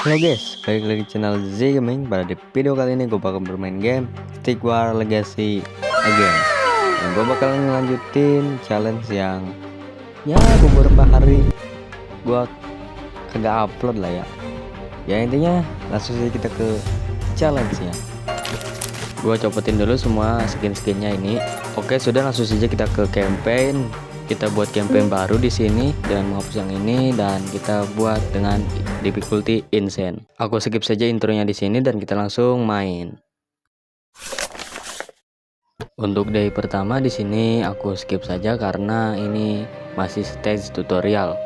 Halo guys, balik lagi di channel Z Gaming. Pada di video kali ini gue bakal bermain game Stick War Legacy again. Dan gue bakal ngelanjutin challenge yang beberapa hari gue kagak upload lah ya. Ya intinya langsung saja kita ke challenge nya. Gue copotin dulu semua skin-skinnya ini. Oke, sudah, langsung saja kita ke campaign. Kita buat campaign baru di sini dengan menghapus yang ini dan kita buat dengan difficulty insane. Aku skip saja intronya di sini dan kita langsung main. Untuk day pertama di sini aku skip saja karena ini masih stage tutorial.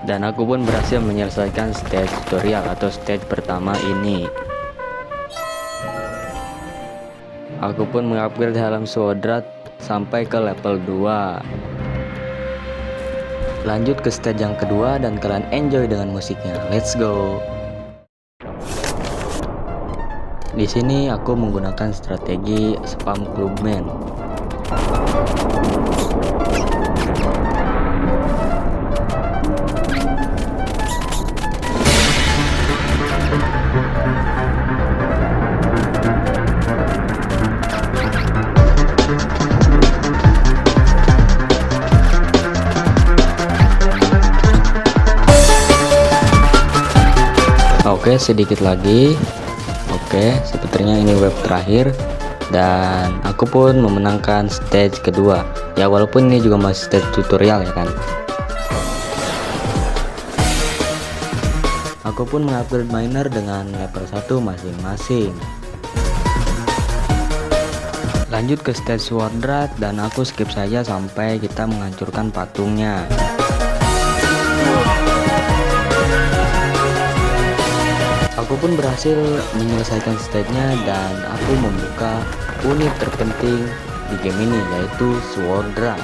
Dan aku pun berhasil menyelesaikan stage tutorial atau stage pertama ini. Aku pun mengupgrade helm Swordrat sampai ke level 2. Lanjut ke stage yang kedua dan kalian enjoy dengan musiknya. Let's go. Di sini aku menggunakan strategi spam clubman. Oke, sedikit lagi. Oke, sepertinya ini web terakhir dan aku pun memenangkan stage kedua. Ya walaupun ini juga masih stage tutorial ya kan. Aku pun mengupgrade miner dengan level 1 masing-masing. Lanjut ke stage Swordrat dan aku skip saja sampai kita menghancurkan patungnya. Aku pun berhasil menyelesaikan stage-nya dan aku membuka unit terpenting di game ini, yaitu Swordrat.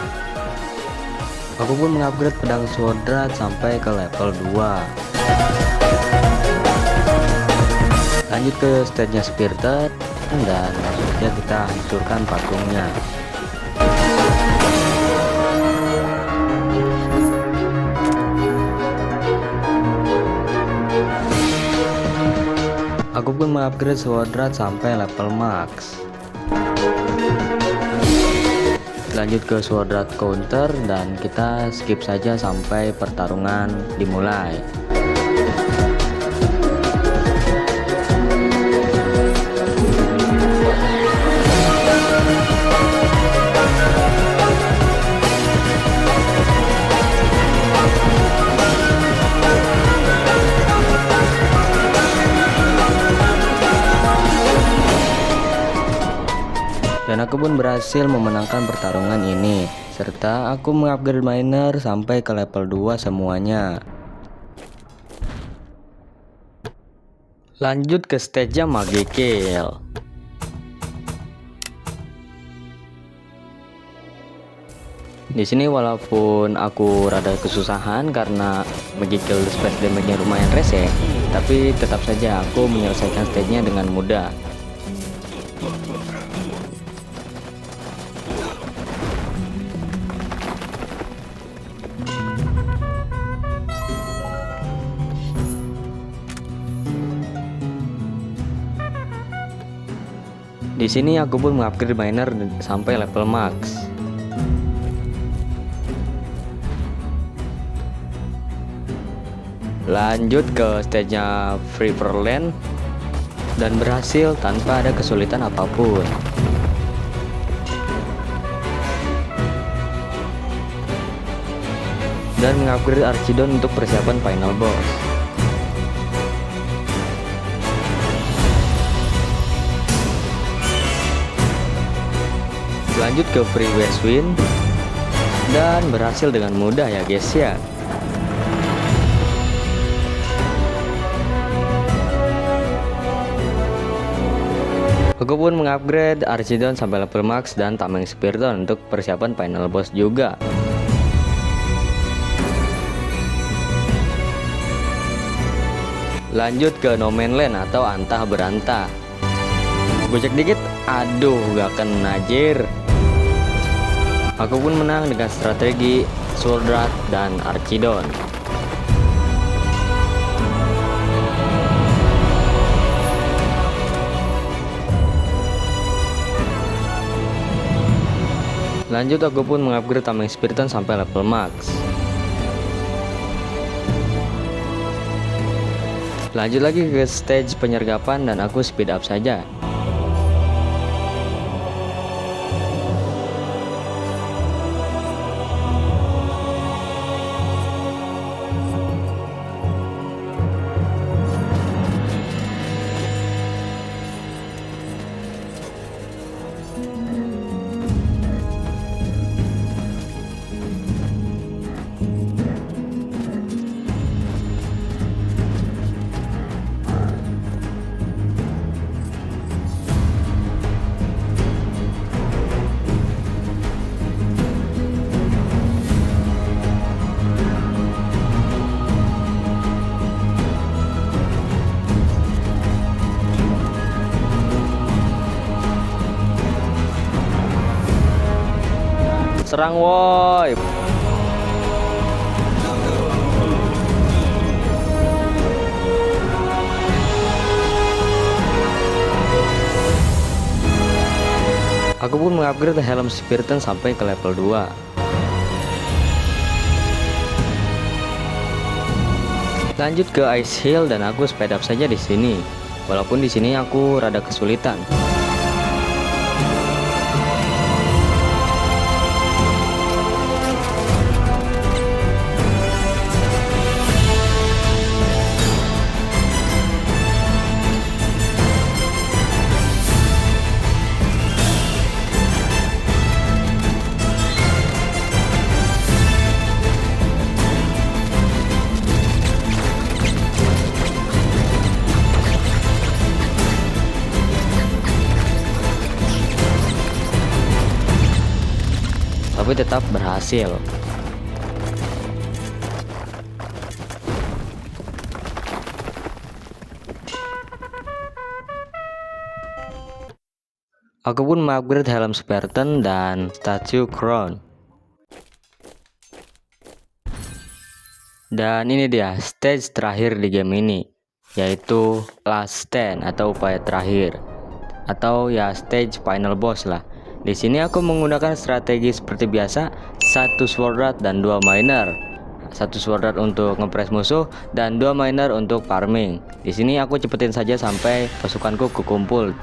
Aku pun mengupgrade pedang Swordrat sampai ke level 2. Lanjut ke stage-nya Spirited dan langsung saja kita hancurkan patungnya. Aku pun mengupgrade Swordrat sampai level max. Lanjut ke Swordrat counter dan kita skip saja sampai pertarungan dimulai. Dan aku pun berhasil memenangkan pertarungan ini, serta aku mengupgrade miner sampai ke level 2 semuanya. Lanjut ke stage Magi Kill. Di sini walaupun aku rada kesusahan karena Magi Kill space damage-nya lumayan rese, tapi tetap saja aku menyelesaikan stage-nya dengan mudah. Di sini aku pun mengupgrade miner sampai level max. Lanjut ke stage-nya Freeverland dan berhasil tanpa ada kesulitan apapun. Dan mengupgrade Archidon untuk persiapan final boss. Lanjut ke Free West Wind dan berhasil dengan mudah ya guys ya. Aku pun mengupgrade Archidon sampai level max dan Tameng Spiriton untuk persiapan final boss juga. Lanjut ke No Man Land atau Antah Berantah. Gue cek dikit, aduh gak kena anjir. Aku pun menang dengan strategi Swordrat dan Archidon. Lanjut aku pun mengupgrade tameng Spiriton sampai level max. Lanjut lagi ke stage penyergapan dan aku speed up saja. Serang woi. Aku pun mengupgrade helm Spiriton sampai ke level 2. Lanjut ke Ice Hill dan aku speed up saja di sini. Walaupun di sini aku rada kesulitan. Tapi tetap berhasil. Aku pun mengupgrade helm Spartan dan statue crown. Dan ini dia stage terakhir di game ini, yaitu last stand atau upaya terakhir, atau ya stage final boss lah. Di sini aku menggunakan strategi seperti biasa, satu sword art dan 2 miner. Satu sword art untuk ngepres musuh dan 2 miner untuk farming. Di sini aku cepetin saja sampai pasukanku kekumpul.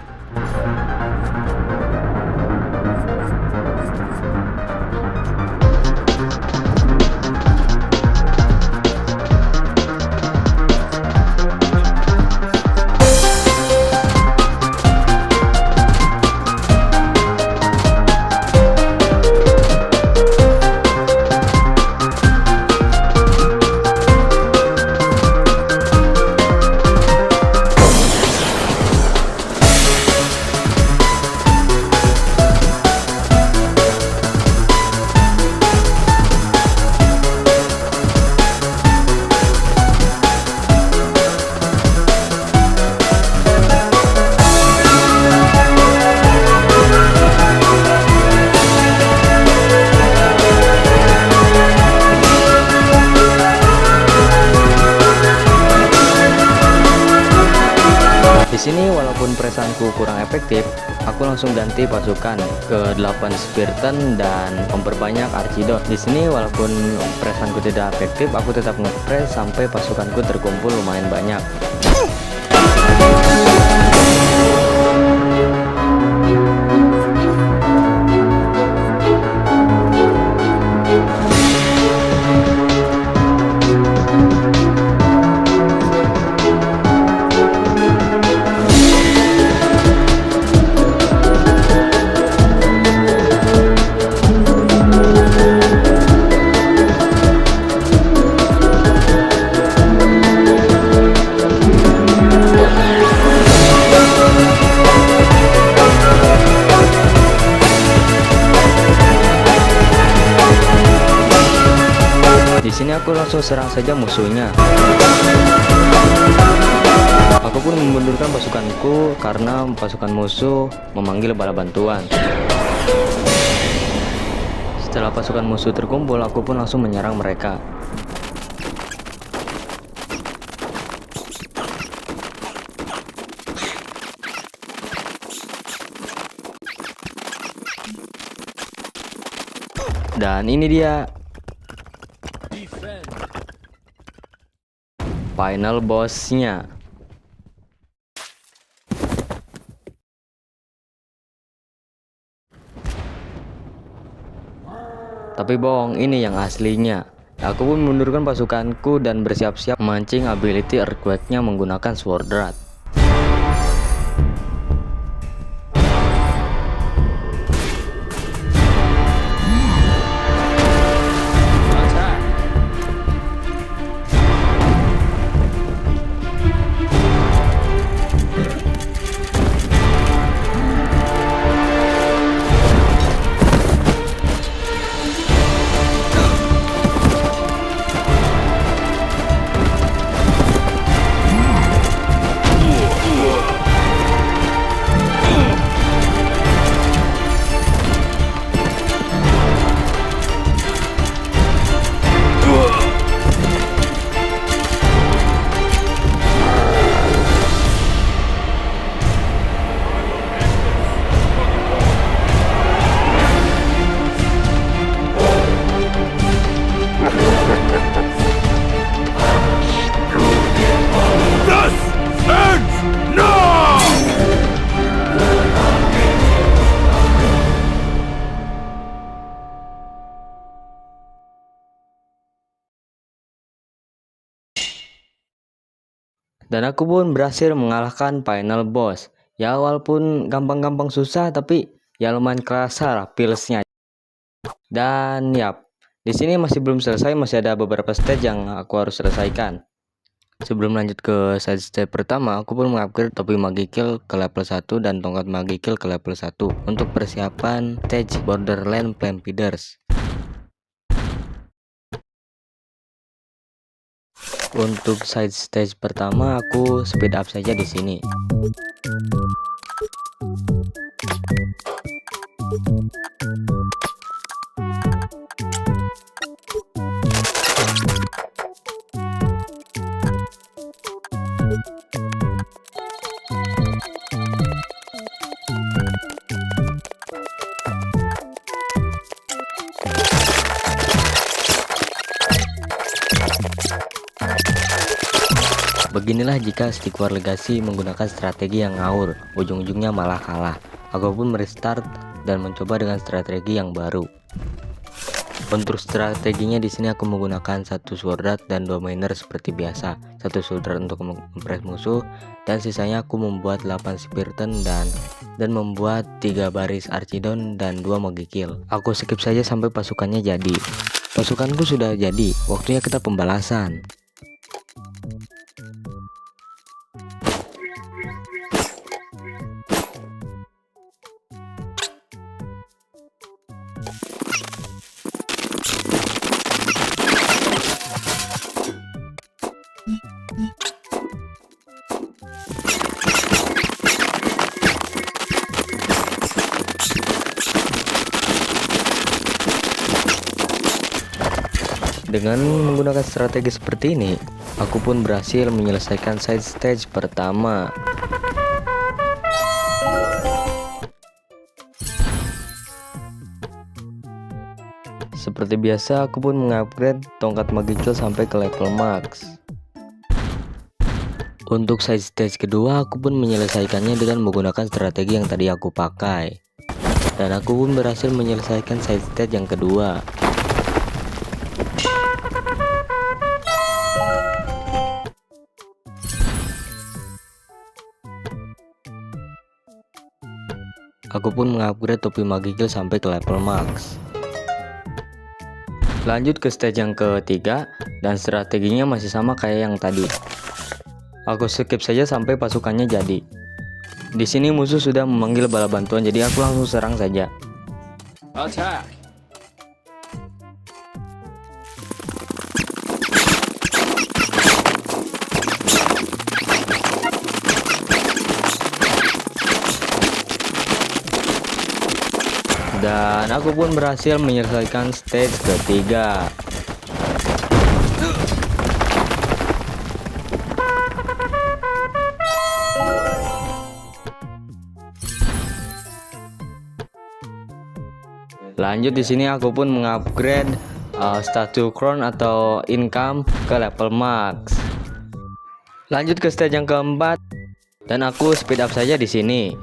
Di sini walaupun presanku kurang efektif, aku langsung ganti pasukan ke 8 Spiriton dan memperbanyak Archidot. Di sini walaupun presanku tidak efektif, aku tetap ngepres sampai pasukanku terkumpul lumayan banyak. Di sini aku langsung serang saja musuhnya. Aku pun memundurkan pasukanku karena pasukan musuh memanggil bala bantuan. Setelah pasukan musuh terkumpul, aku pun langsung menyerang mereka. Dan ini dia final bossnya. Tapi bohong, ini yang aslinya. Aku pun mundurkan pasukanku dan bersiap-siap memancing ability earthquake-nya menggunakan sword dart. Dan aku pun berhasil mengalahkan final boss. Ya walaupun gampang-gampang susah, tapi ya lumayan kerasa lah feelsnya. Dan yap, di sini masih belum selesai, masih ada beberapa stage yang aku harus selesaikan. Sebelum lanjut ke side stage pertama, aku pun mengupgrade topi Magikill ke level 1 dan tongkat Magikill ke level 1 untuk persiapan stage Borderland Flame Feeders. Untuk side stage pertama aku speed up saja di sini. Beginilah jika Stick War Legacy menggunakan strategi yang ngawur, ujung-ujungnya malah kalah. Aku pun merestart dan mencoba dengan strategi yang baru. Untuk strateginya di sini aku menggunakan satu sword dart dan 2 miner seperti biasa. Satu sword dart untuk mempres musuh dan sisanya aku membuat 8 Spiriton dan membuat 3 baris Archidon dan 2 Magikill. Aku skip saja sampai pasukannya jadi. Pasukanku sudah jadi, waktunya kita pembalasan. Dengan menggunakan strategi seperti ini, aku pun berhasil menyelesaikan side stage pertama. Seperti biasa, aku pun mengupgrade tongkat Magikill sampai ke level max. Untuk side stage kedua, aku pun menyelesaikannya dengan menggunakan strategi yang tadi aku pakai. Dan aku pun berhasil menyelesaikan side stage yang kedua. Aku pun mengupgrade topi Magikill sampai ke level max. Lanjut ke stage yang ketiga dan strateginya masih sama kayak yang tadi. Aku skip saja sampai pasukannya jadi. Di sini musuh sudah memanggil bala bantuan, jadi aku langsung serang saja. Attack. Dan aku pun berhasil menyelesaikan stage ketiga. Lanjut di sini aku pun mengupgrade statue crown atau income ke level max. Lanjut ke stage yang keempat dan aku speed up saja di sini.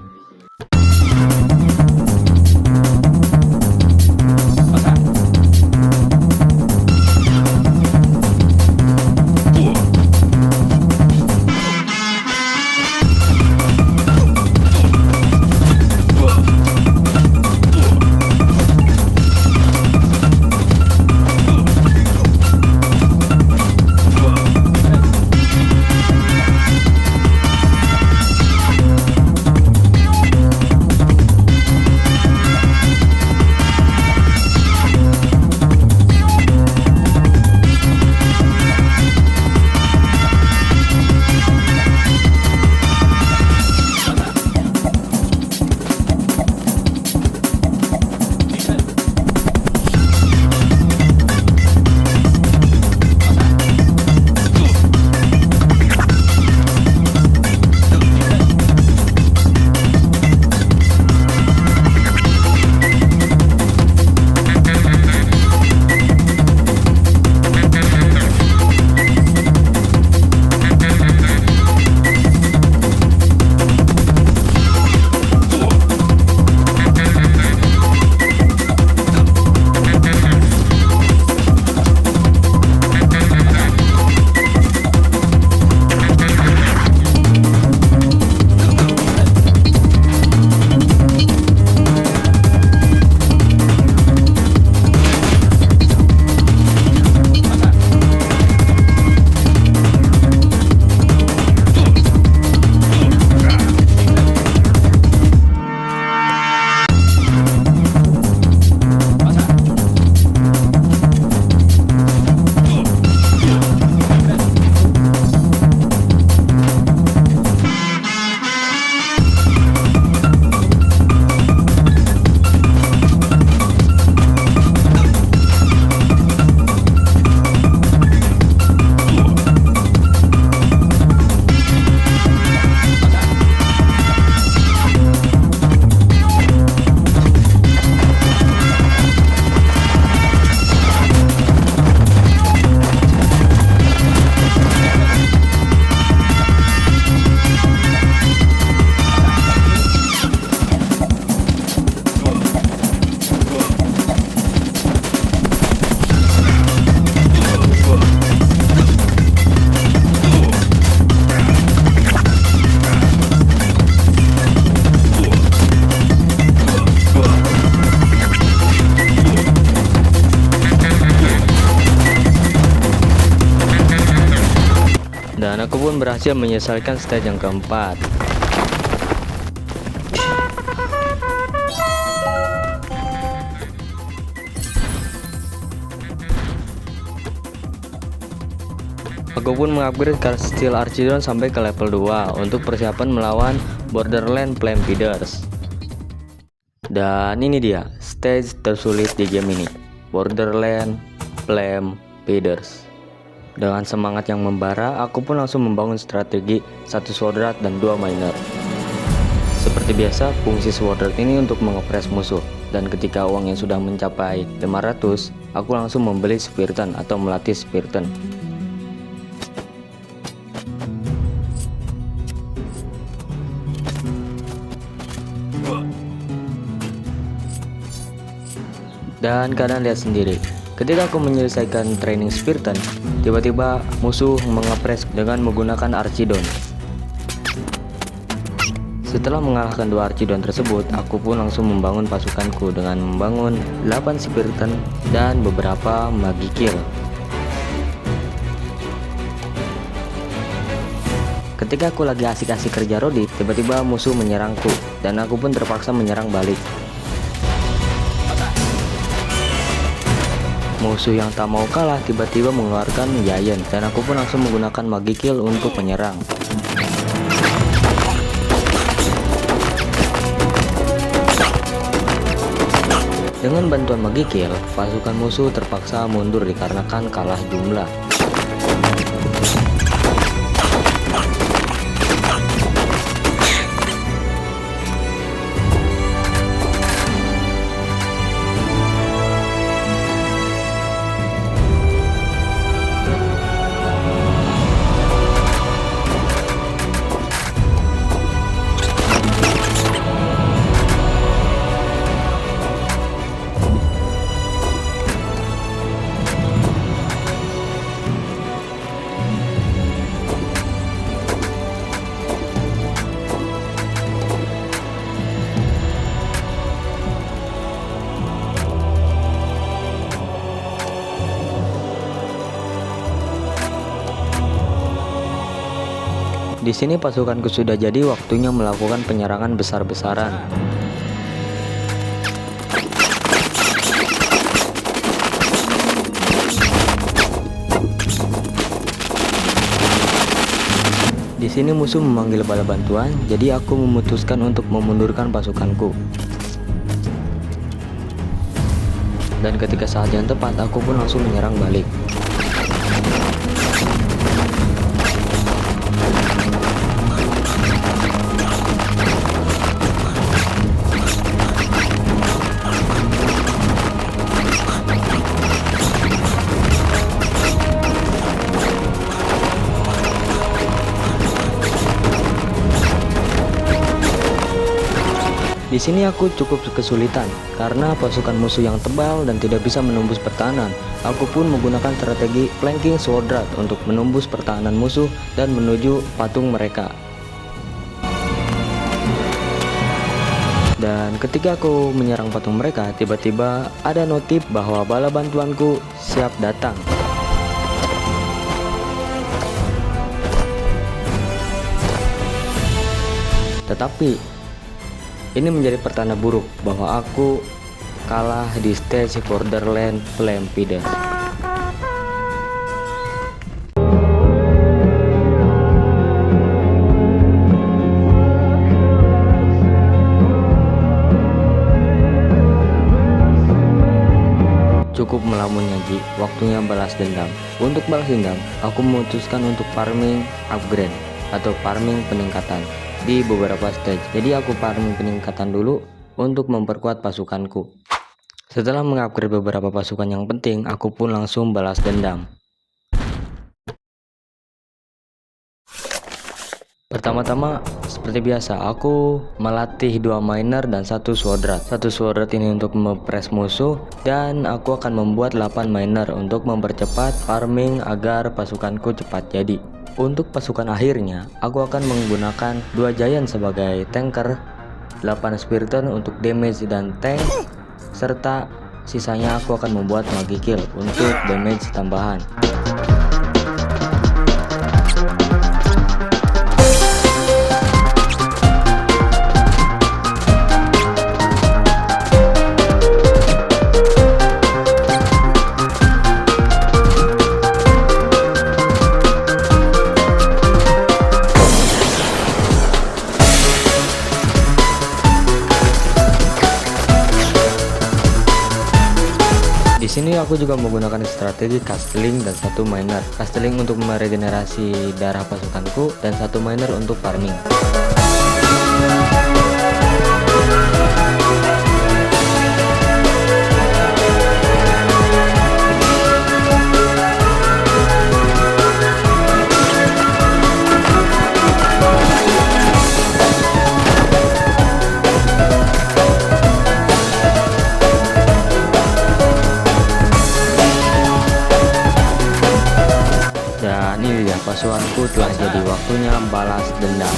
Dan aku pun berhasil menyelesaikan stage yang keempat. Aku pun mengupgrade Steel Archidon sampai ke level 2 untuk persiapan melawan Borderland Flame Feeders. Dan ini dia stage tersulit di game ini, Borderland Flame Feeders. Dengan semangat yang membara, aku pun langsung membangun strategi 1 Sword Art dan 2 Miner. Seperti biasa, fungsi Sword Art ini untuk mengepres musuh, dan ketika uangnya sudah mencapai 500, aku langsung membeli Spiriton atau melatih Spiriton. Dan kalian lihat sendiri, ketika aku menyelesaikan training Spiriton, tiba-tiba musuh mengepres dengan menggunakan Archidon. Setelah mengalahkan 2 Archidon tersebut, aku pun langsung membangun pasukanku dengan membangun 8 Spiriton dan beberapa Magikill. Ketika aku lagi asik-asik kerja Rodi, tiba-tiba musuh menyerangku dan aku pun terpaksa menyerang balik. Musuh yang tak mau kalah tiba-tiba mengeluarkan Giant dan aku pun langsung menggunakan Magikill untuk menyerang. Dengan bantuan Magikill, pasukan musuh terpaksa mundur dikarenakan kalah jumlah. Di sini pasukanku sudah jadi, waktunya melakukan penyerangan besar-besaran. Di sini musuh memanggil bala bantuan, jadi aku memutuskan untuk memundurkan pasukanku. Dan ketika saat yang tepat, aku pun langsung menyerang balik. Di sini aku cukup kesulitan karena pasukan musuh yang tebal dan tidak bisa menembus pertahanan. Aku pun menggunakan strategi flanking sword dart untuk menembus pertahanan musuh dan menuju patung mereka. Dan ketika aku menyerang patung mereka, tiba-tiba ada notif bahwa bala bantuanku siap datang. Tetapi ini menjadi pertanda buruk bahwa aku kalah di stage Borderland Flame Feeders. Cukup melamunnya Ji, waktunya balas dendam. Untuk balas dendam, aku memutuskan untuk farming upgrade atau farming peningkatan di beberapa stage. Jadi aku farming peningkatan dulu untuk memperkuat pasukanku. Setelah mengupgrade beberapa pasukan yang penting, aku pun langsung balas dendam. Pertama-tama seperti biasa, aku melatih 2 miner dan 1 sword dart. 1 sword dart ini untuk mempress musuh, dan aku akan membuat 8 miner untuk mempercepat farming agar pasukanku cepat jadi. Untuk pasukan akhirnya, aku akan menggunakan 2 giant sebagai tanker, 8 spiriton untuk damage dan tank, serta sisanya aku akan membuat magi kill untuk damage tambahan. Di sini aku juga menggunakan strategi castling dan 1 miner. Castling untuk meregenerasi darah pasukanku dan 1 miner untuk farming. Dan ini dia, pasukanku telah jadi, waktunya balas dendam.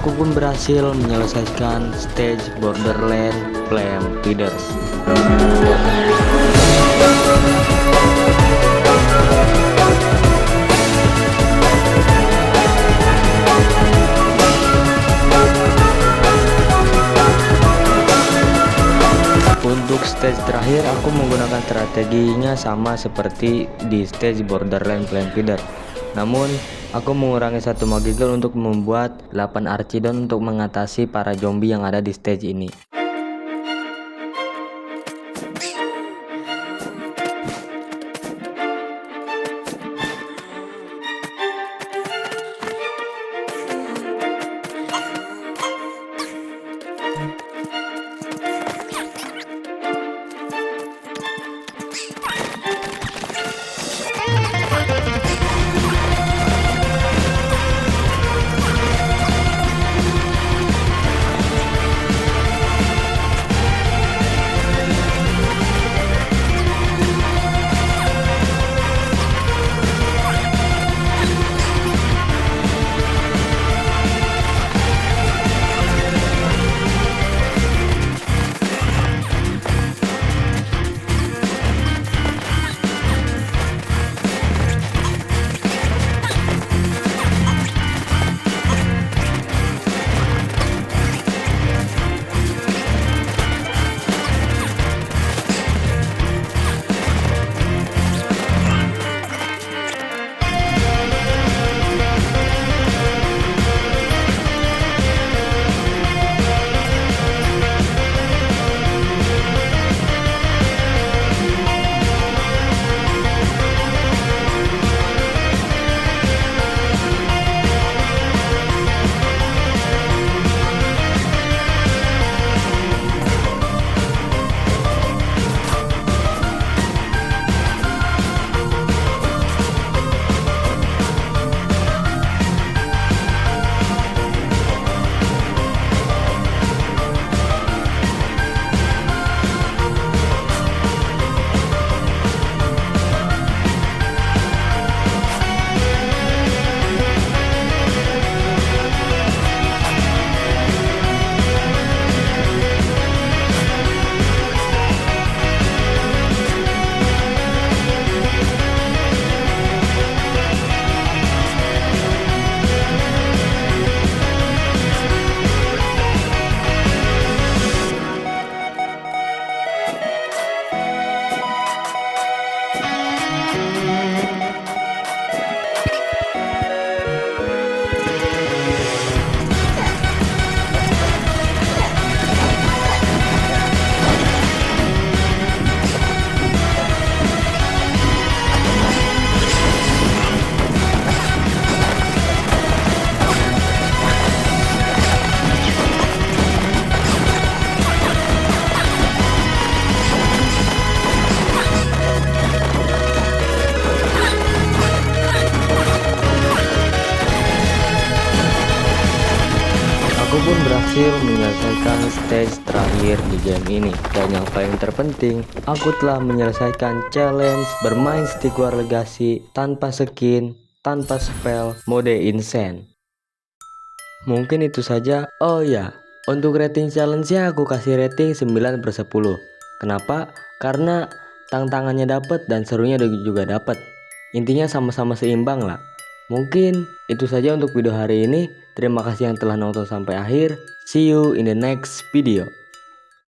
Aku pun berhasil menyelesaikan stage Borderland Flame Feeders. Untuk stage terakhir, aku menggunakan strateginya sama seperti di stage Borderland Flame Feeder. Namun, aku mengurangi 1 magical untuk membuat 8 archidon untuk mengatasi para zombie yang ada di stage ini. berhasil menyelesaikan stage terakhir di game ini. Dan yang paling terpenting, aku telah menyelesaikan challenge bermain Stick War Legacy tanpa skin, tanpa spell, mode insane. Mungkin itu saja. Oh ya, untuk rating challenge-nya aku kasih rating 9/10. Kenapa? Karena tantangannya dapet dan serunya juga dapet. Intinya sama-sama seimbang lah. Mungkin itu saja untuk video hari ini. Terima kasih yang telah nonton sampai akhir. See you in the next video.